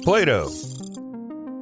PLATO.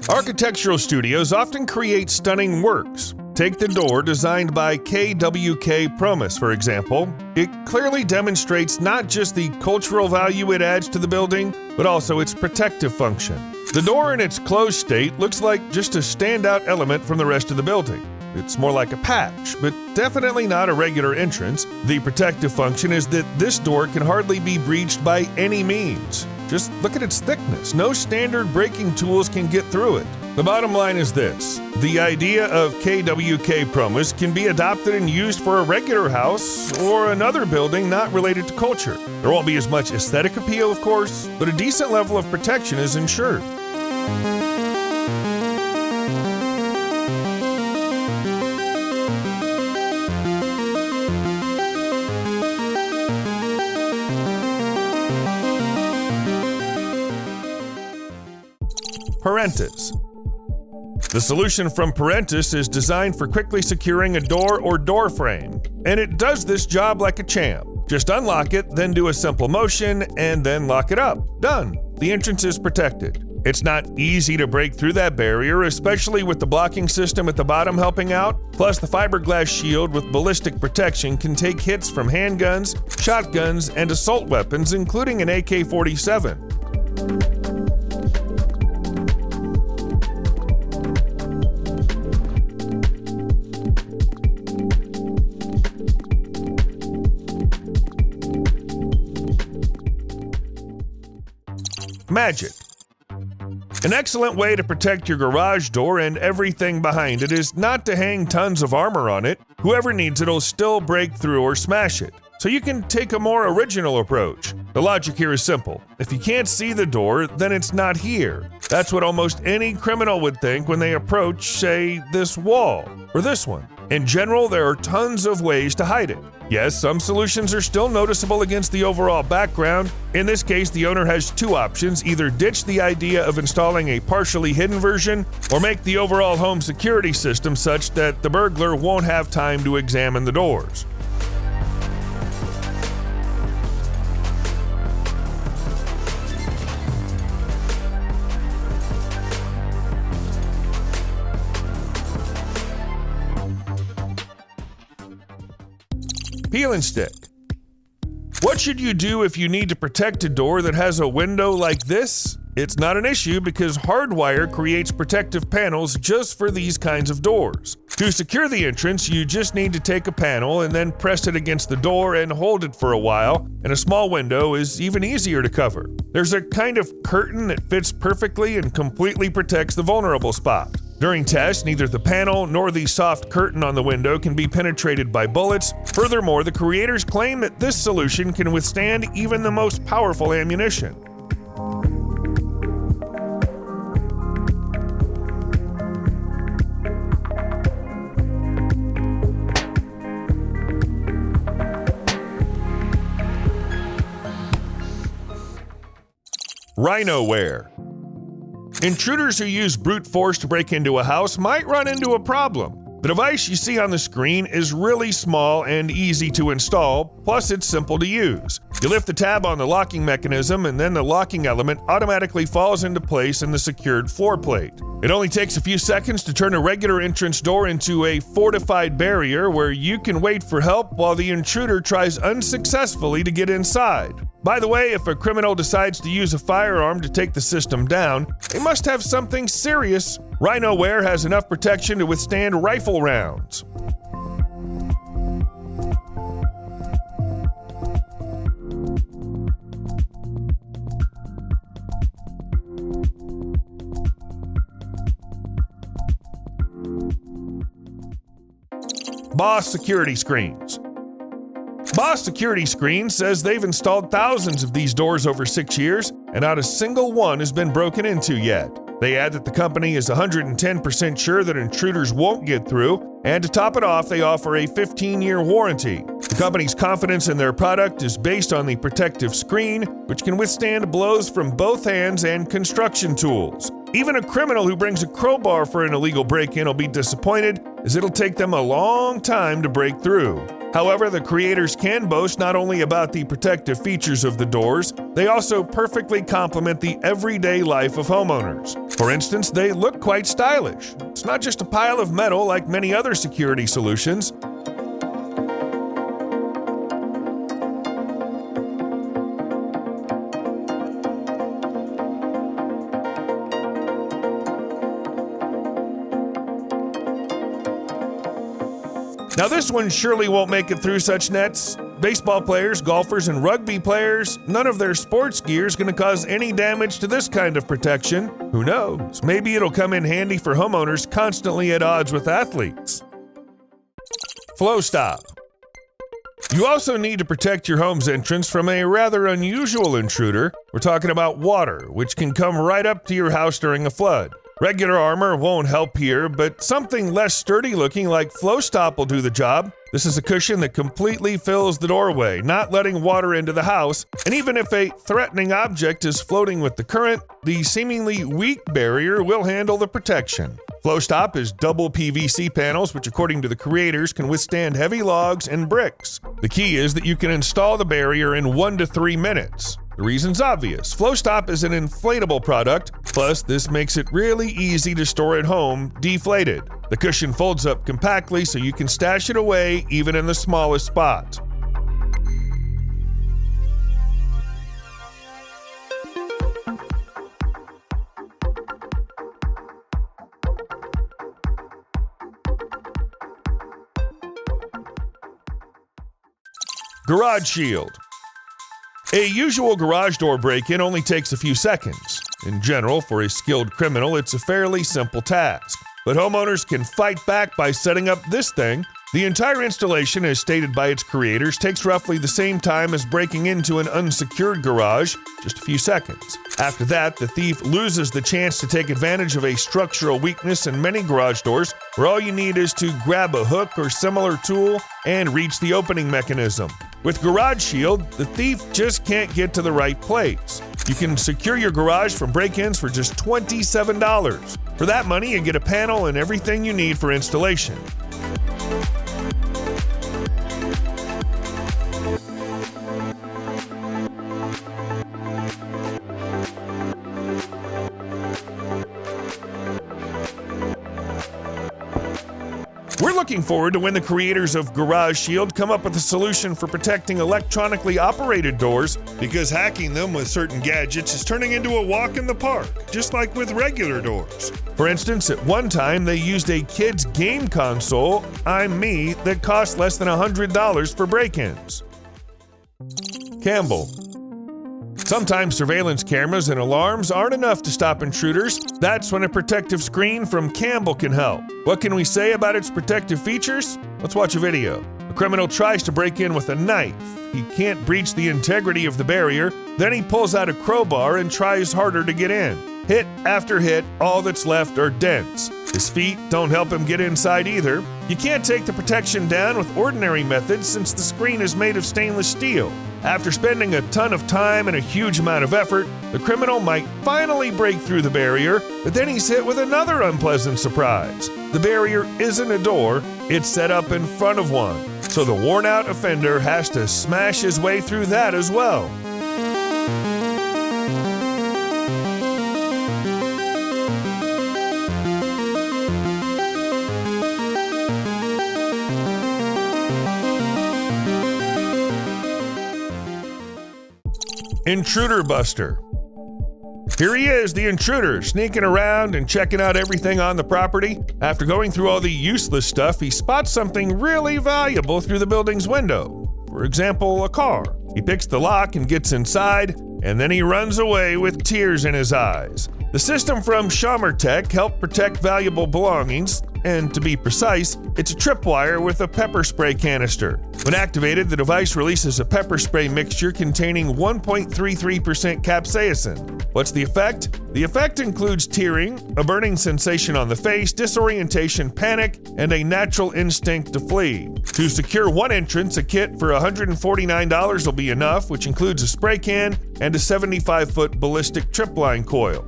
Architectural studios often create stunning works. Take the door designed by KWK Promis, for example. It clearly demonstrates not just the cultural value it adds to the building, but also its protective function. The door in its closed state looks like just a standout element from the rest of the building. It's more like a patch, but definitely not a regular entrance. The protective function is that this door can hardly be breached by any means. Just look at its thickness. No standard breaking tools can get through it. The bottom line is this: the idea of KWK Promis can be adopted and used for a regular house or another building not related to culture. There won't be as much aesthetic appeal, of course, but a decent level of protection is ensured. Parentis. The solution from Parentis is designed for quickly securing a door or door frame, and it does this job like a champ. Just unlock it, then do a simple motion, and then lock it up. Done. The entrance is protected. It's not easy to break through that barrier, especially with the blocking system at the bottom helping out. Plus, the fiberglass shield with ballistic protection can take hits from handguns, shotguns, and assault weapons, including an AK-47. Magic. An excellent way to protect your garage door and everything behind it is not to hang tons of armor on it. Whoever needs it will still break through or smash it. So you can take a more original approach. The logic here is simple. If you can't see the door, then it's not here. That's what almost any criminal would think when they approach, say, this wall or this one. In general, there are tons of ways to hide it. Yes, some solutions are still noticeable against the overall background. In this case, the owner has two options: either ditch the idea of installing a partially hidden version, or make the overall home security system such that the burglar won't have time to examine the doors. Peel and stick. What should you do if you need to protect a door that has a window like this? It's not an issue because hardwire creates protective panels just for these kinds of doors. To secure the entrance, you just need to take a panel and then press it against the door and hold it for a while, and a small window is even easier to cover. There's a kind of curtain that fits perfectly and completely protects the vulnerable spot. During tests, neither the panel nor the soft curtain on the window can be penetrated by bullets. Furthermore, the creators claim that this solution can withstand even the most powerful ammunition. RhinoWare. Intruders who use brute force to break into a house might run into a problem. The device you see on the screen is really small and easy to install, plus it's simple to use. You lift the tab on the locking mechanism and then the locking element automatically falls into place in the secured floor plate. It only takes a few seconds to turn a regular entrance door into a fortified barrier where you can wait for help while the intruder tries unsuccessfully to get inside. By the way, if a criminal decides to use a firearm to take the system down, they must have something serious. RhinoWare has enough protection to withstand rifle rounds. Boss Security Screens. Boss Security Screen says they've installed thousands of these doors over 6 years, and not a single one has been broken into yet. They add that the company is 110% sure that intruders won't get through, and to top it off, they offer a 15-year warranty. The company's confidence in their product is based on the protective screen, which can withstand blows from both hands and construction tools. Even a criminal who brings a crowbar for an illegal break-in will be disappointed, as it'll take them a long time to break through. However, the creators can boast not only about the protective features of the doors, they also perfectly complement the everyday life of homeowners. For instance, they look quite stylish. It's not just a pile of metal like many other security solutions. Now this one surely won't make it through such nets. Baseball players, golfers, and rugby players, none of their sports gear is going to cause any damage to this kind of protection. Who knows? Maybe it'll come in handy for homeowners constantly at odds with athletes. FlowStop. You also need to protect your home's entrance from a rather unusual intruder. We're talking about water, which can come right up to your house during a flood. Regular armor won't help here, but something less sturdy looking like FlowStop will do the job. This is a cushion that completely fills the doorway, not letting water into the house. And even if a threatening object is floating with the current, the seemingly weak barrier will handle the protection. FlowStop is double PVC panels, which according to the creators can withstand heavy logs and bricks. The key is that you can install the barrier in 1 to 3 minutes. The reason's obvious. FlowStop is an inflatable product, plus this makes it really easy to store at home, deflated. The cushion folds up compactly so you can stash it away even in the smallest spot. Garage Shield. A usual garage door break-in only takes a few seconds. In general, for a skilled criminal, it's a fairly simple task. But homeowners can fight back by setting up this thing. The entire installation, as stated by its creators, takes roughly the same time as breaking into an unsecured garage, just a few seconds. After that, the thief loses the chance to take advantage of a structural weakness in many garage doors, where all you need is to grab a hook or similar tool and reach the opening mechanism. With Garage Shield, the thief just can't get to the right place. You can secure your garage from break-ins for just $27. For that money, you get a panel and everything you need for installation. We're looking forward to when the creators of Garage Shield come up with a solution for protecting electronically operated doors, because hacking them with certain gadgets is turning into a walk in the park, just like with regular doors. For instance, at one time they used a kid's game console, I'm Me, that cost less than $100 for break-ins. Campbell. Sometimes surveillance cameras and alarms aren't enough to stop intruders. That's when a protective screen from Campbell can help. What can we say about its protective features? Let's watch a video. A criminal tries to break in with a knife. He can't breach the integrity of the barrier. Then he pulls out a crowbar and tries harder to get in. Hit after hit, all that's left are dents. His feet don't help him get inside either. You can't take the protection down with ordinary methods since the screen is made of stainless steel. After spending a ton of time and a huge amount of effort, the criminal might finally break through the barrier, but then he's hit with another unpleasant surprise. The barrier isn't a door, it's set up in front of one. So the worn-out offender has to smash his way through that as well. Intruder Buster. Here he is, the intruder, sneaking around and checking out everything on the property. After going through all the useless stuff, he spots something really valuable through the building's window. For example, a car. He picks the lock and gets inside, and then he runs away with tears in his eyes. The system from Artech helped protect valuable belongings, and to be precise, it's a tripwire with a pepper spray canister. When activated, the device releases a pepper spray mixture containing 1.33% capsaicin. What's the effect? The effect includes tearing, a burning sensation on the face, disorientation, panic, and a natural instinct to flee. To secure one entrance, a kit for $149 will be enough, which includes a spray can and a 75-foot ballistic tripline coil.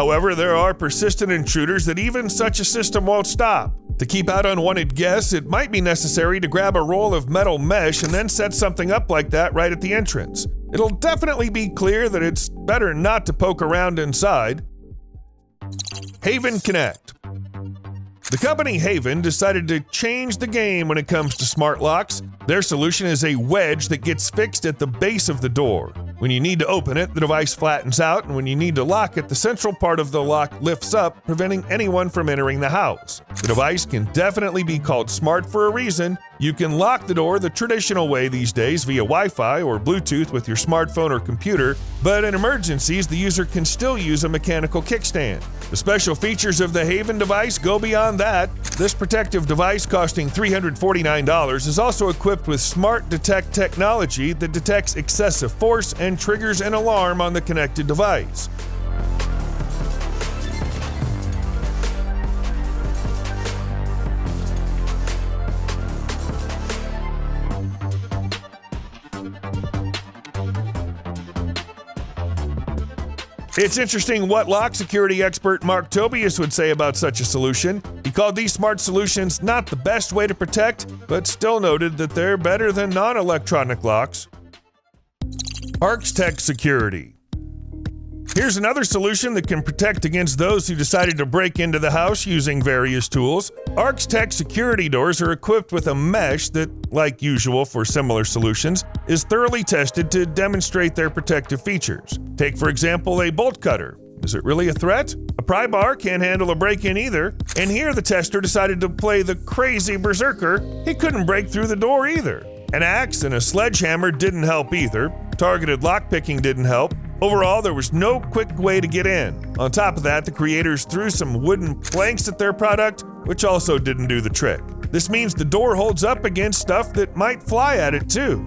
However, there are persistent intruders that even such a system won't stop. To keep out unwanted guests, it might be necessary to grab a roll of metal mesh and then set something up like that right at the entrance. It'll definitely be clear that it's better not to poke around inside. Haven Connect. The company Haven decided to change the game when it comes to smart locks. Their solution is a wedge that gets fixed at the base of the door. When you need to open it, the device flattens out, and when you need to lock it, the central part of the lock lifts up, preventing anyone from entering the house. The device can definitely be called smart for a reason. You can lock the door the traditional way these days via Wi-Fi or Bluetooth with your smartphone or computer, but in emergencies, the user can still use a mechanical kickstand. The special features of the Haven device go beyond that. This protective device, costing $349, is also equipped with Smart Detect technology that detects excessive force and triggers an alarm on the connected device. It's interesting what lock security expert Mark Tobias would say about such a solution. He called these smart solutions not the best way to protect, but still noted that they're better than non-electronic locks. Artech Security. Here's another solution that can protect against those who decided to break into the house using various tools. Arxtech Security doors are equipped with a mesh that, like usual for similar solutions, is thoroughly tested to demonstrate their protective features. Take, for example, a bolt cutter. Is it really a threat? A pry bar can't handle a break-in either. And here the tester decided to play the crazy berserker. He couldn't break through the door either. An axe and a sledgehammer didn't help either. Targeted lockpicking didn't help. Overall, there was no quick way to get in. On top of that, the creators threw some wooden planks at their product, which also didn't do the trick. This means the door holds up against stuff that might fly at it too.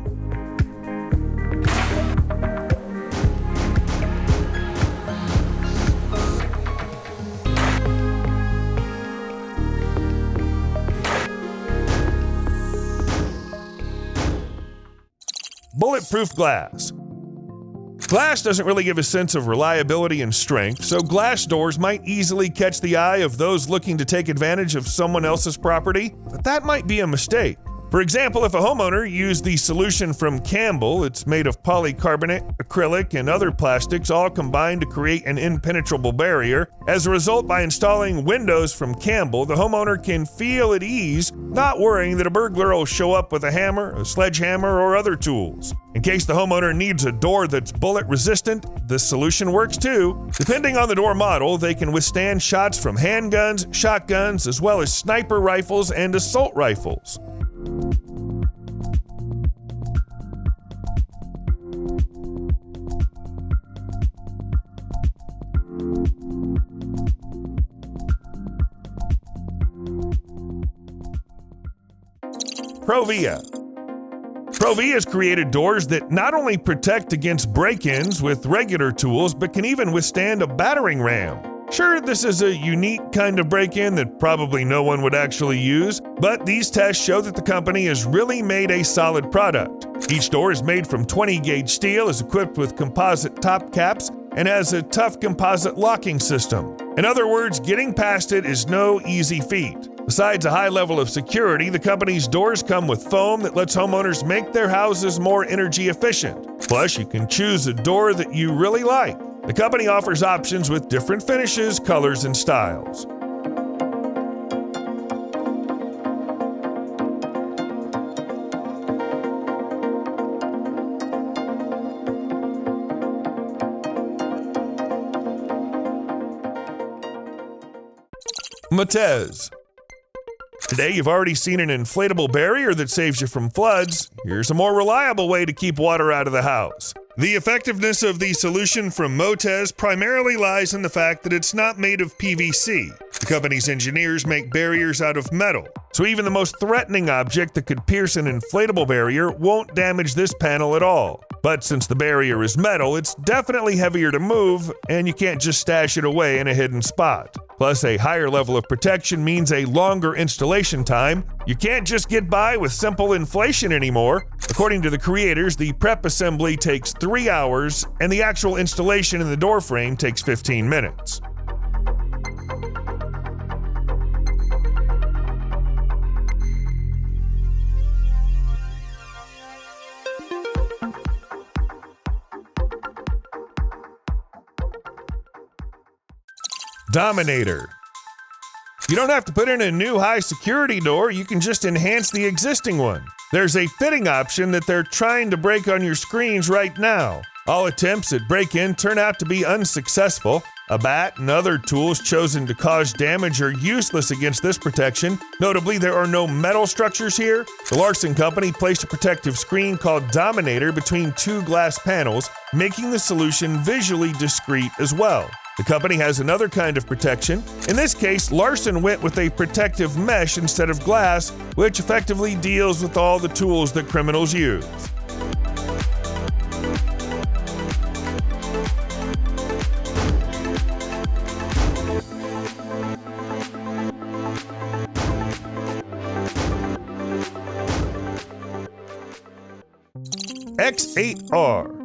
Bulletproof Glass. Glass doesn't really give a sense of reliability and strength, so glass doors might easily catch the eye of those looking to take advantage of someone else's property, but that might be a mistake. For example, if a homeowner used the solution from Campbell, it's made of polycarbonate, acrylic, and other plastics all combined to create an impenetrable barrier. As a result, by installing windows from Campbell, the homeowner can feel at ease, not worrying that a burglar will show up with a hammer, a sledgehammer, or other tools. In case the homeowner needs a door that's bullet resistant, this solution works too. Depending on the door model, they can withstand shots from handguns, shotguns, as well as sniper rifles and assault rifles. ProVia. ProVia has created doors that not only protect against break-ins with regular tools, but can even withstand a battering ram. Sure, this is a unique kind of break-in that probably no one would actually use, but these tests show that the company has really made a solid product. Each door is made from 20-gauge steel, is equipped with composite top caps, and has a tough composite locking system. In other words, getting past it is no easy feat. Besides a high level of security, the company's doors come with foam that lets homeowners make their houses more energy efficient. Plus, you can choose a door that you really like. The company offers options with different finishes, colors, and styles. Mottez. Today, you've already seen an inflatable barrier that saves you from floods. Here's a more reliable way to keep water out of the house. The effectiveness of the solution from Mottez primarily lies in the fact that it's not made of PVC. The company's engineers make barriers out of metal, so even the most threatening object that could pierce an inflatable barrier won't damage this panel at all. But since the barrier is metal, it's definitely heavier to move, and you can't just stash it away in a hidden spot. Plus, a higher level of protection means a longer installation time. You can't just get by with simple inflation anymore. According to the creators, the prep assembly takes 3 hours, and the actual installation in the door frame takes 15 minutes. Dominator. You don't have to put in a new high-security door, you can just enhance the existing one. There's a fitting option that they're trying to break on your screens right now. All attempts at break-in turn out to be unsuccessful. A bat and other tools chosen to cause damage are useless against this protection. Notably, there are no metal structures here. The Larson Company placed a protective screen called Dominator between two glass panels, making the solution visually discreet as well. The company has another kind of protection. In this case, Larson went with a protective mesh instead of glass, which effectively deals with all the tools that criminals use. X8R.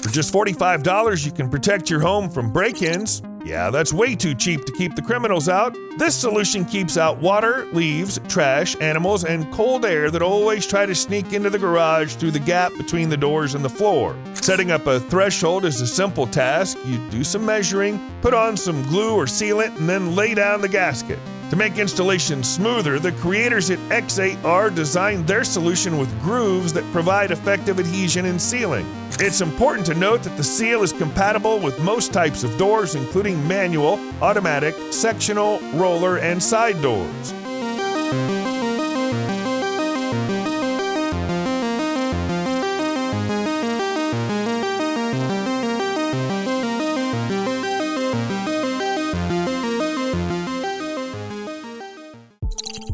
For just $45, you can protect your home from break-ins. Yeah, that's way too cheap to keep the criminals out. This solution keeps out water, leaves, trash, animals, and cold air that always try to sneak into the garage through the gap between the doors and the floor. Setting up a threshold is a simple task. You do some measuring, put on some glue or sealant, and then lay down the gasket. To make installation smoother, the creators at X8R designed their solution with grooves that provide effective adhesion and sealing. It's important to note that the seal is compatible with most types of doors, including manual, automatic, sectional, roller, and side doors.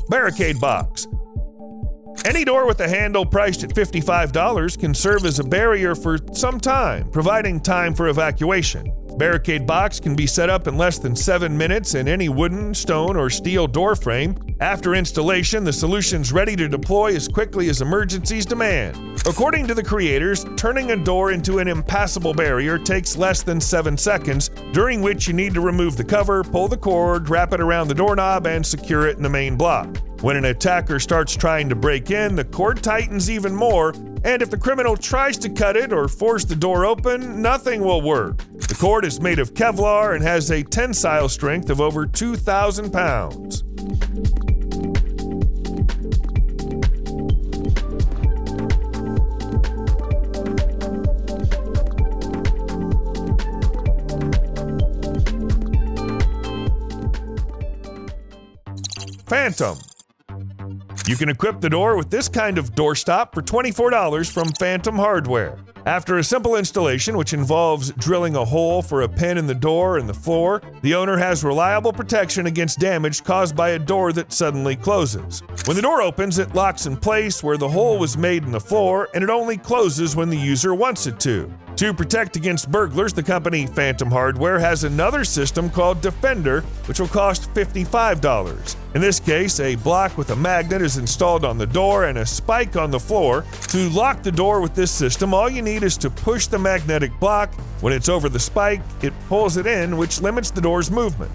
Barricade Box. Any door with a handle priced at $55 can serve as a barrier for some time, providing time for evacuation. Barricade Box can be set up in less than 7 minutes in any wooden, stone, or steel door frame. After installation, the solution's ready to deploy as quickly as emergencies demand. According to the creators, turning a door into an impassable barrier takes less than 7 seconds, during which you need to remove the cover, pull the cord, wrap it around the doorknob, and secure it in the main block. When an attacker starts trying to break in, the cord tightens even more, and if the criminal tries to cut it or force the door open, nothing will work. The cord is made of Kevlar and has a tensile strength of over 2,000 pounds. Fantom. You can equip the door with this kind of doorstop for $24 from Fantom Hardware. After a simple installation, which involves drilling a hole for a pin in the door and the floor, the owner has reliable protection against damage caused by a door that suddenly closes. When the door opens, it locks in place where the hole was made in the floor, and it only closes when the user wants it to. To protect against burglars, the company Fantom Hardware has another system called Defender, which will cost $55. In this case, a block with a magnet is installed on the door and a spike on the floor. To lock the door with this system, all you need is to push the magnetic block. When it's over the spike, it pulls it in, which limits the door's movement.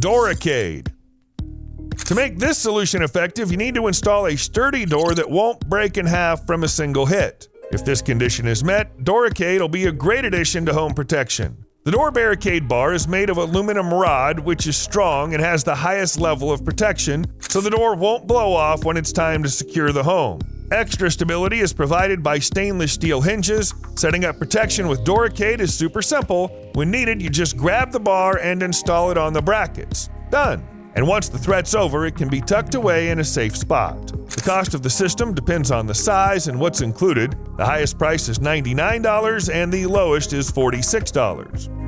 Doorricade. To make this solution effective, you need to install a sturdy door that won't break in half from a single hit. If this condition is met, Doorricade will be a great addition to home protection. The door barricade bar is made of aluminum rod, which is strong and has the highest level of protection, so the door won't blow off when it's time to secure the home. Extra stability is provided by stainless steel hinges. Setting up protection with Doorricade is super simple. When needed, you just grab the bar and install it on the brackets. Done. And once the threat's over, it can be tucked away in a safe spot. The cost of the system depends on the size and what's included. The highest price is $99 and the lowest is $46.